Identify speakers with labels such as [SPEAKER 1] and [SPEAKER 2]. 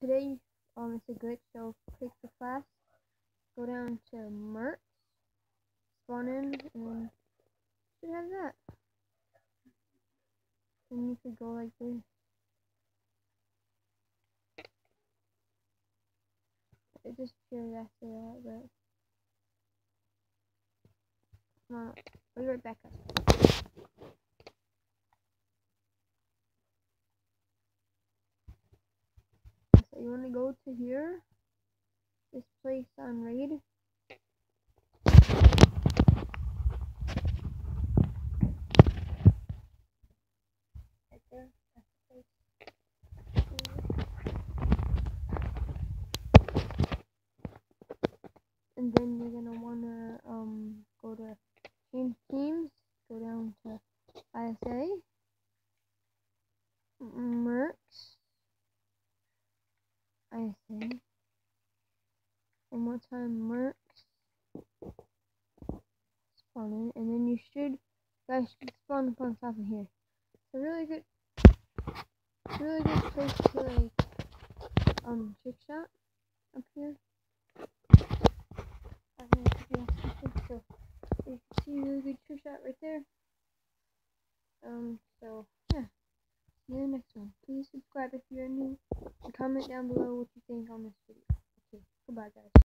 [SPEAKER 1] today, it's a glitch, so click the class, go down to Mercs, spawn in, and you should have that. Then you could go like this. It just appears after that, but come on, I'll be right back up. So you want to go to here, this place on raid. Right there, that's the place. And then you're gonna wanna go to change teams, go down to ISA, Mercs, ISA, one more time, Mercs, spawn in, and then you guys should spawn up on top of here. It's a really good place to like trick shot up here. So you can see a really good trick shot right there. So yeah, see you in the next one. Please subscribe if you're new, and comment down below what you think on this video. Okay, goodbye guys.